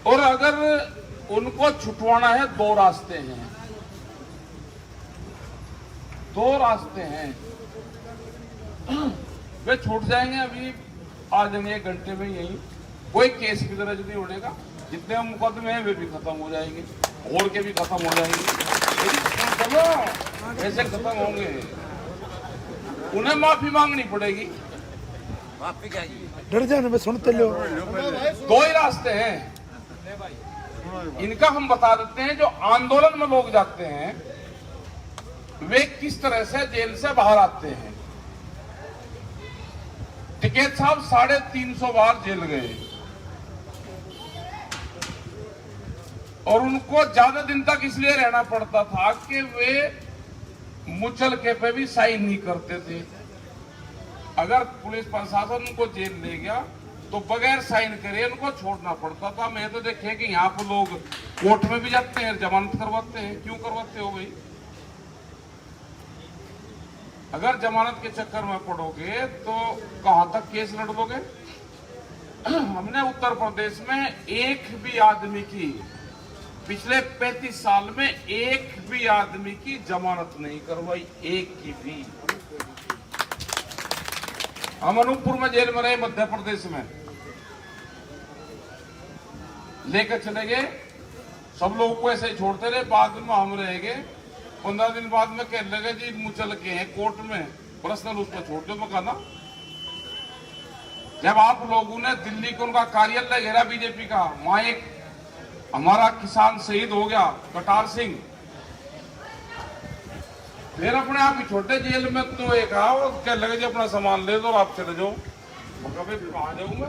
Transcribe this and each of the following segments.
और अगर उनको छुटवाना है, दो रास्ते हैं, दो रास्ते हैं। वे छूट जाएंगे, अभी आ जाएंगे 1 घंटे में, यही कोई केस भी दर्ज नहीं होने का। जितने मुकदमे हैं वे भी खत्म हो जाएंगे, और के भी खत्म हो जाएंगे। चलो ऐसे खत्म होंगे, उन्हें माफी मांगनी पड़ेगी। माफी क्या डर जाने में सुनते लो। दो ही रास्ते हैं, इनका हम बता देते हैं। जो आंदोलन में लोग जाते हैं वे किस तरह से जेल से बाहर आते हैं। टिकैत साहब 350 बार जेल गए और उनको ज्यादा दिन तक इसलिए रहना पड़ता था कि वे मुचलके पे भी साइन नहीं करते थे। अगर पुलिस प्रशासन उनको जेल ले गया तो बगैर साइन करे उनको छोड़ना पड़ता था। मैं तो देखे कि यहाँ पर लोग कोर्ट में भी जाते हैं, जमानत करवाते हैं। क्यों करवाते हो भाई? अगर जमानत के चक्कर में पड़ोगे तो कहां तक केस लड़ोगे? हमने उत्तर प्रदेश में एक भी आदमी की पिछले 35 साल में एक भी आदमी की जमानत नहीं करवाई, एक की भी। हम अनूपपुर में जेल में रहे, मध्य प्रदेश में, लेकर चले गए, सब लोगों को ऐसे छोड़ते रहे। बाद में हम रह गए, 15 दिन बाद में कहने लगे जी मुचल के हैं कोर्ट में, पर्सनल उसको छोड़ दो मकाना। जब आप लोगों ने दिल्ली को उनका कार्यालय घेरा बीजेपी का, वहां एक हमारा किसान शहीद हो गया कटार सिंह, फिर अपने आप ही छोटे जेल में तो एक आओ क्या लगे जी अपना सामान ले दो और आप चले जाओ। कभी कहा जाऊंगा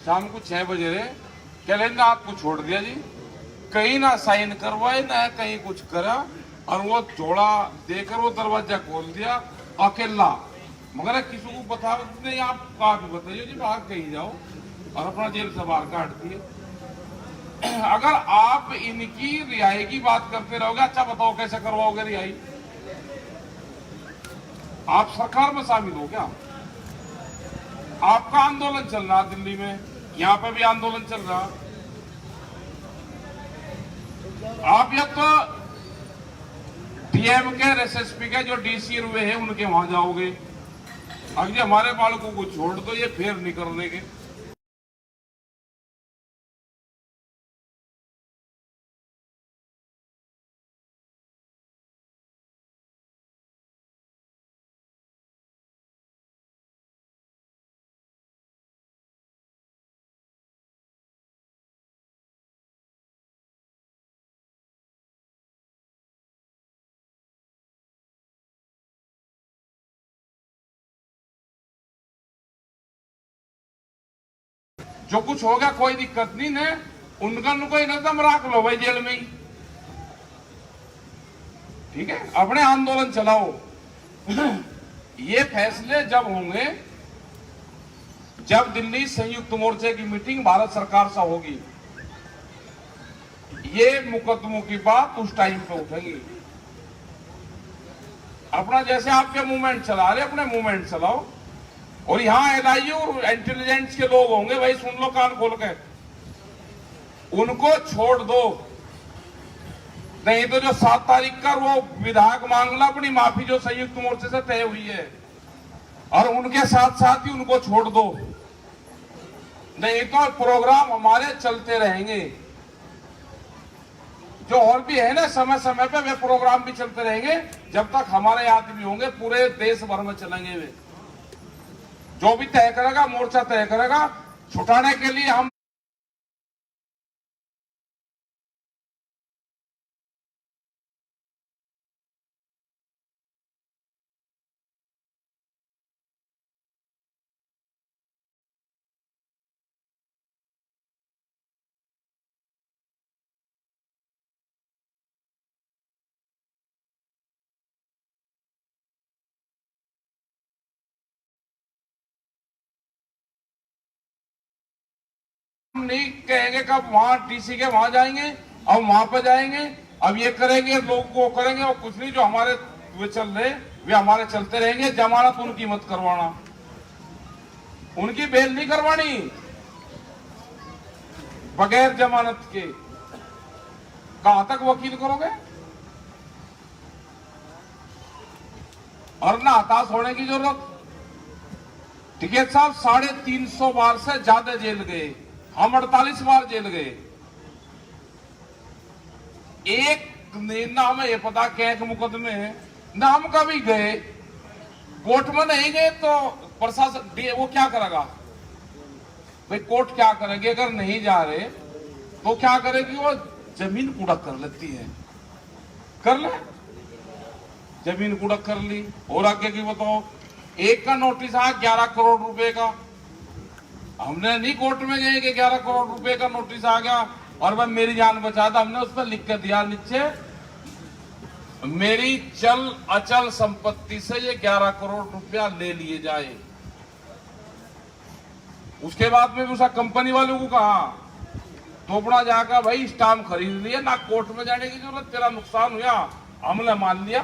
शाम को 6 बजे रहे, क्या लेंगे आपको छोड़ दिया जी, कहीं ना साइन करवाए ना कहीं कुछ करा, और वो जोड़ा देकर वो दरवाजा खोल दिया अकेला। मगर किसी को बता नहीं, आप कहा भी बताइए जी बाहर कहीं जाओ, और अपना जेल से बाहर काट दिए। अगर आप इनकी रिहाई की बात करते रहोगे, अच्छा बताओ कैसे करवाओगे रिहाई? आप सरकार में शामिल हो क्या? आपका आंदोलन चल रहा दिल्ली में, यहां पे भी आंदोलन चल रहा। आप या तो डीएम के एसएसपी के जो डीसी हुए हैं उनके वहां जाओगे, अब ये हमारे बालकों को छोड़ दो, ये फेर नहीं कर देंगे। जो कुछ होगा कोई दिक्कत नहीं ने, उनका कोई नजम रख लो भाई जेल में ही, ठीक है, अपने आंदोलन चलाओ। ये फैसले जब होंगे जब दिल्ली संयुक्त मोर्चे की मीटिंग भारत सरकार से होगी, ये मुकदमों की बात उस टाइम पे उठेगी। अपना जैसे आपके मूवमेंट चला रहे अपने मूवमेंट चलाओ, और यहां एलआईयू और इंटेलिजेंस के लोग होंगे भाई, सुन लो कान खोल के, उनको छोड़ दो। नहीं तो जो 7 तारीख का वो विधायक मांगला अपनी माफी जो संयुक्त मोर्चे से तय हुई है, और उनके साथ साथ ही उनको छोड़ दो। नहीं तो प्रोग्राम हमारे चलते रहेंगे, जो और भी है ना समय समय पे वे प्रोग्राम भी चलते रहेंगे जब तक हमारे आदमी होंगे, पूरे देश भर में चलेंगे वे। जो भी तय करेगा मोर्चा तय करेगा, छुटाने के लिए हम नहीं कहेंगे कब वहां डीसी के वहां जाएंगे और वहां पर जाएंगे, अब ये करेंगे लोग को करेंगे, और कुछ नहीं, जो हमारे वे चल रहे वे हमारे चलते रहेंगे। जमानत उनकी मत करवाना, उनकी बेल नहीं करवानी, बगैर जमानत के कहां तक वकील करोगे? और ना हताश होने की जरूरत। टिकैत साहब 350 बार से ज्यादा जेल गए, हम 48 बार जेल गए। एक ना हमें ये पता क्या एक मुकदमे है ना हम कभी गए, कोर्ट में नहीं गए तो प्रशासन वो क्या करेगा भाई? कोर्ट क्या करेगी? अगर नहीं जा रहे तो क्या करेगी? वो जमीन कुड़क कर लेती है, कर ले, जमीन कुड़क कर ली। और आगे की बताओ, एक का नोटिस आया 11 करोड़ रुपए का, हमने नहीं कोर्ट में गए कि 11 करोड़ रुपए का नोटिस आ गया और वह मेरी जान बचा था। हमने उस पर लिख कर दिया नीचे, मेरी चल अचल संपत्ति से ये 11 करोड़ रुपया ले लिए जाए। उसके बाद में भी उस कंपनी वालों को कहा थोपड़ा जाकर भाई स्टाम्प खरीद लिया, ना कोर्ट में जाने की जरूरत, तेरा नुकसान हुआ हमने मान लिया,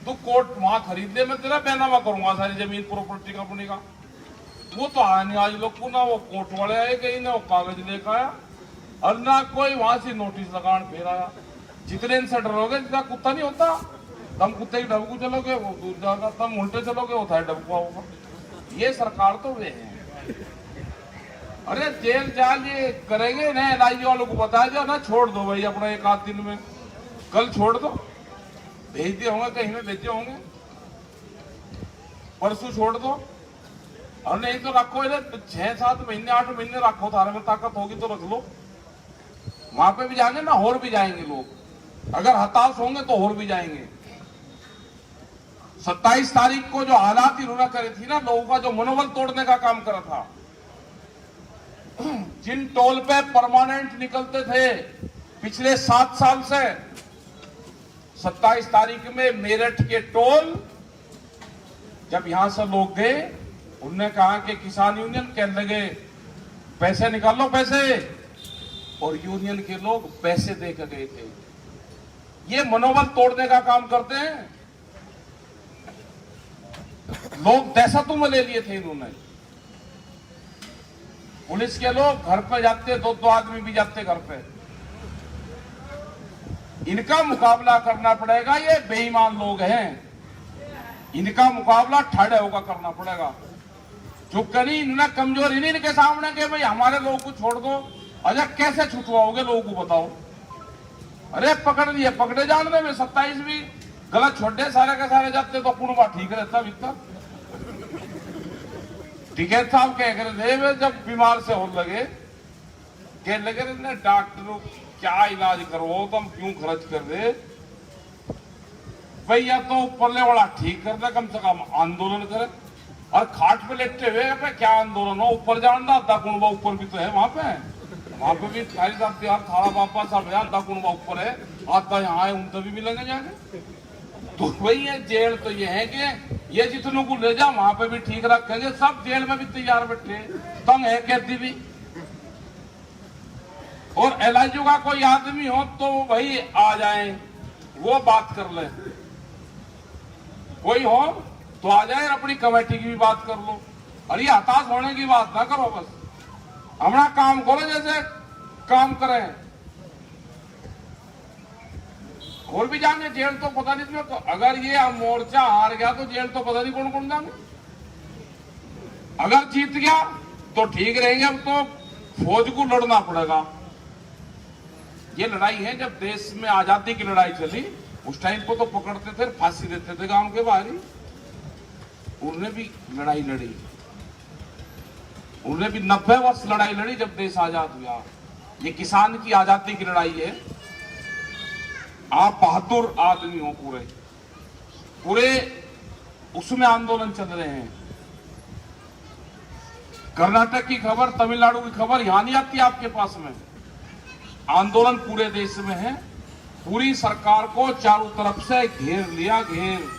तो कोर्ट वहां खरीद ले, मैं तेरा बैनामा करूंगा सारी जमीन प्रॉपर्टी कंपनी का। वो तो आया नहीं आज लोग को, ना वो कोर्ट वाले आए कहीं, ना वो कागज लेकर आया और ना कोई वहां से नोटिस लगान फेर आया। जितने इनसे डरोगे जितना कुत्ता नहीं होता, तुम कुत्ते की डबकू चलोगे वो दूर जाएगा, तुम उल्टे चलोगे वो था डबकुआ होगा। ये सरकार तो वे है। अरे जेल जाल ये करेंगे ना, एलआईजी वालों को बता दिया ना, छोड़ दो भाई अपना एक आध दिन में, कल छोड़ दो, भेज दिए होंगे कहीं में, भेजे होंगे परसों छोड़ दो। और नहीं तो रखो इधर 6-7 महीने 8 महीने रखो, थारे में ताकत होगी तो रख लो। वहां पे भी जाएंगे ना, और भी जाएंगे लोग, अगर हताश होंगे तो और भी जाएंगे। 27 तारीख को जो हालात इन्होंने करी थी ना, लोगों का जो मनोबल तोड़ने का काम करा था, जिन टोल पे परमानेंट निकलते थे पिछले 7 साल से, 27 तारीख में मेरठ के टोल जब यहां से लोग गए, उनने कहा कि किसान यूनियन कहने लगे पैसे निकालो पैसे, और यूनियन के लोग पैसे देकर गए थे। ये मनोबल तोड़ने का काम करते हैं। लोग दहशतों में ले लिए थे इन्होंने। पुलिस के लोग घर पे जाते, 2-2 आदमी भी जाते घर पे। इनका मुकाबला करना पड़ेगा, ये बेईमान लोग हैं, इनका मुकाबला ठाड़े होकर करना पड़ेगा। जो करी इन्होंने कमजोरी नहीं इनके सामने कि भाई हमारे लोगों को छोड़ दो। अच्छा कैसे छुटवाओगे लोगों को बताओ? अरे पकड़ लिए, पकड़े जाने में 27 भी गलत छोड़े सारे के सारे जाते तो कुणबा ठीक रहता भीतर। टिकैत साहब कह रहे थे जब बीमार से हो लगे, कह लगे डॉक्टरों क्या इलाज करो, तुम क्यों खर्च कर दे भैया, तो ऊपरले वाला ठीक कर दे, कम से कम आंदोलन करे। और खाट पे लेटे हुए क्या आंदोलन हो, ऊपर जाना आधा कुणबा ऊपर भी तो है वहां पे भी सारी साहब यार थारा बापा सब है, आधा कुणबा ऊपर है, आधा यहाँ है, उन तभी मिलेंगे जाके। तो भाई ये जेल तो ये है कि ये जितनों को ले जाओ वहां पे भी ठीक रखेंगे, सब जेल में भी तैयार बैठे, तंग है कैदी भी। और एलआईजी का कोई आदमी हो तो भाई आ जाए, वो बात कर ले, कोई हो तो आ जाए, अपनी कमेटी की भी बात कर लो। और ये हताश होने की बात ना करो, बस अपना काम करो जैसे काम करें। और भी जाएंगे जेल तो पता नहीं इसमें, तो अगर ये मोर्चा हार गया तो जेल तो पता नहीं कौन कौन जाएंगे। अगर जीत गया तो ठीक रहेंगे, अब तो फौज को लड़ना पड़ेगा। ये लड़ाई है, जब देश में आजादी की लड़ाई चली उस टाइम को तो पकड़ते थे, फांसी देते थे गांव के बाहर ही। उन्होंने भी लड़ाई लड़ी, उन्होंने भी 90 वर्ष लड़ाई लड़ी जब देश आजाद हुआ। ये किसान की आजादी की लड़ाई है। आप बहादुर आदमी हो, पूरे पूरे उसमें आंदोलन चल रहे हैं। कर्नाटक की खबर, तमिलनाडु की खबर यहां नहीं आती आपके पास में। आंदोलन पूरे देश में है, पूरी सरकार को चारों तरफ से घेर लिया, घेर।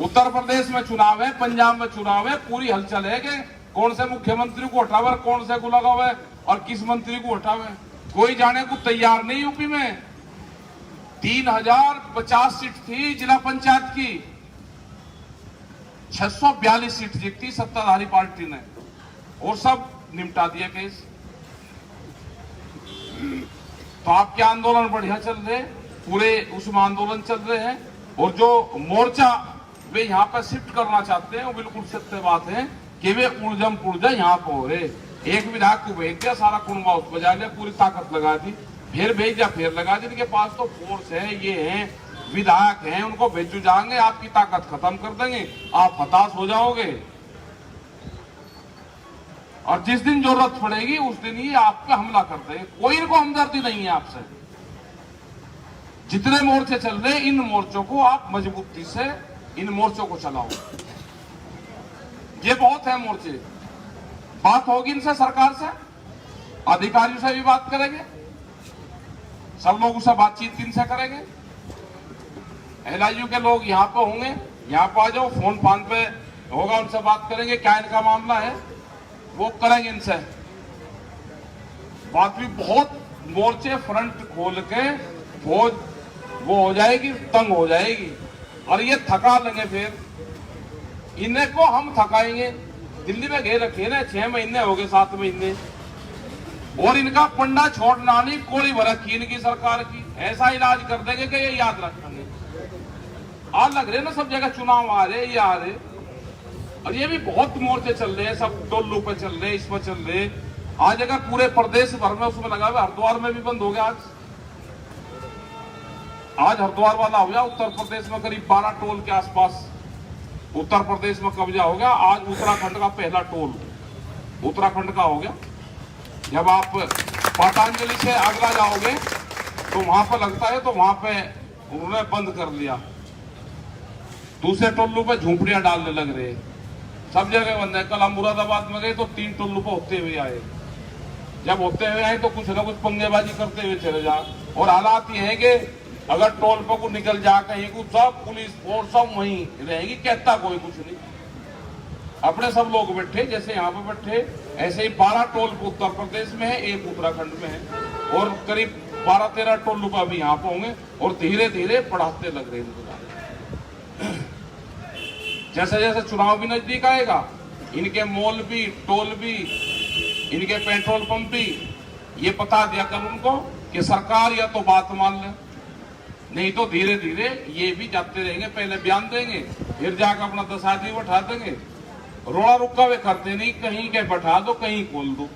उत्तर प्रदेश में चुनाव है, पंजाब में चुनाव है, पूरी हलचल है कि कौन से मुख्यमंत्री को हटावे, कौन से को लगावे और किस मंत्री को हटावे। कोई जाने को तैयार नहीं। यूपी में 3050 सीट थी जिला पंचायत की, 642 सीट जीती सत्ताधारी पार्टी ने, और सब निपटा दिया केस। तो आपके आंदोलन बढ़िया चल रहे, पूरे उसमें आंदोलन चल रहे हैं। और जो मोर्चा वे यहाँ पर शिफ्ट करना चाहते हैं, वो बिल्कुल सत्य बात है कि वे उर्जम पुर्जा यहाँ पर हो रहे। एक विधायक को भेज दिया, सारा कुंबा उस बजा लिया, पूरी ताकत लगा दी, फिर भेज दिया, फिर लगा दी। इनके पास तो फोर्स है, ये है, विधायक हैं, उनको भेजू जाएंगे, आपकी ताकत खत्म कर देंगे, आप हताश हो जाओगे। और जिस दिन जरूरत पड़ेगी उस दिन ही आप पे हमला कर देंगे। कोई इनको हमदर्दी नहीं है आपसे। जितने मोर्चे चल रहे, इन मोर्चों को आप मजबूती से इन मोर्चों को चलाओ। ये बहुत है मोर्चे। बात होगी इनसे, सरकार से, अधिकारियों से भी बात करेंगे, सब लोग उससे बातचीत इनसे करेंगे। एलआईयू के लोग यहाँ पे होंगे, यहाँ पे आ जाओ, फोन फान पे होगा, उनसे बात करेंगे, क्या इनका मामला है वो करेंगे इनसे बात भी। बहुत मोर्चे फ्रंट खोल के फौज वो हो जाएगी, तंग हो जाएगी, और ये थका लेंगे। फिर इन्हें को हम थकाएंगे। दिल्ली में घेर रखे ना, 6 महीने हो गए, 7 महीने, और इनका पंडा छोड़ना नहीं, कोड़ी भरक की इनकी सरकार की। ऐसा इलाज कर देंगे कि ये याद रखेंगे। आज लग रहे ना सब जगह चुनाव आ रहे, ये आ रहे, और ये भी बहुत मोर्चे चल रहे हैं, सब टोल्लू पे चल रहे, इस पे चल रहे। आज अगर पूरे प्रदेश भर में उसमें लगा हुआ, हरिद्वार में भी बंद हो गया। आज हरिद्वार वाला हो गया। उत्तर प्रदेश में करीब 12 टोल के आसपास उत्तर प्रदेश में कब्जा हो गया। आज उत्तराखंड का पहला टोल उत्तराखंड का हो गया। जब आप पतंजलि से अगला जाओगे तो वहां पर लगता है, तो वहां पे उन्होंने बंद कर लिया। दूसरे टोल्लू पे झूंपड़ियां डालने लग रहे, सब जगह बंद है। कल हम मुरादाबाद में गए तो 3 टोल्लू पे होते हुए आए। जब होते हुए आए तो कुछ ना कुछ पंगेबाजी करते हुए चले जा। और हालात ये है कि अगर टोल पे को निकल जा कहीं को, सब पुलिस फोर्स सब वहीं रहेगी, कहता कोई कुछ नहीं। अपने सब लोग बैठे, जैसे यहाँ पे बैठे, ऐसे ही 12 टोल उत्तर प्रदेश में है, 1 उत्तराखंड में है, और करीब 12-13 टोल पे अभी यहाँ पे होंगे। और धीरे धीरे बढ़ाते लग रहे हैं। जैसे जैसे चुनाव भी नजदीक आएगा, इनके मॉल भी, टोल भी, इनके पेट्रोल पंप भी, ये बता दिया कर उनको कि सरकार या तो बात मान ले, नहीं तो धीरे धीरे ये भी जाते रहेंगे। पहले बयान देंगे, फिर जाकर अपना 10 आदमी बैठा देंगे। रोड़ा रुका वे करते नहीं, कहीं के बैठा दो, कहीं खोल दो,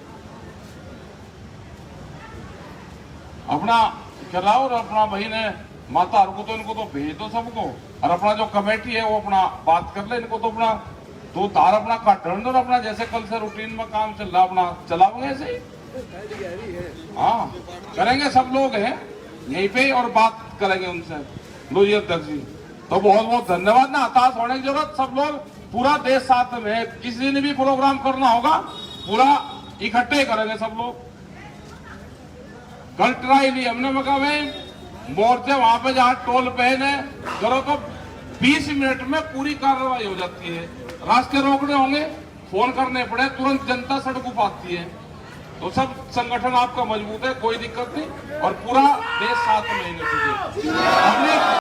अपना कराओ। और अपना बहन है माता को तो इनको तो भेज दो सबको, और अपना जो कमेटी है वो अपना बात कर ले। इनको तो अपना तो तार अपना काटने दो, अपना जैसे कल से रूटीन में काम चल रहा अपना चलाओगे ऐसे ही। हाँ करेंगे, सब लोग हैं यहीं पे और बात करेंगे उनसे। लो जी अध्यक्ष जी, तो बहुत बहुत धन्यवाद ना, हताश होने की जरूरत। सब लोग, पूरा देश साथ में है। किसी ने भी प्रोग्राम करना होगा, पूरा इकट्ठे करेंगे सब लोग। कल ट्राई ली हमने, मगर भाई मोर्चे वहां पे जहाँ टोल पहने करो तो 20 मिनट में पूरी कार्रवाई हो जाती है। रास्ते रोकने होंगे, फोन करने पड़े, तुरंत जनता सड़कों पर आती है। तो सब संगठन आपका मजबूत है, कोई दिक्कत नहीं, और पूरा देश साथ में है।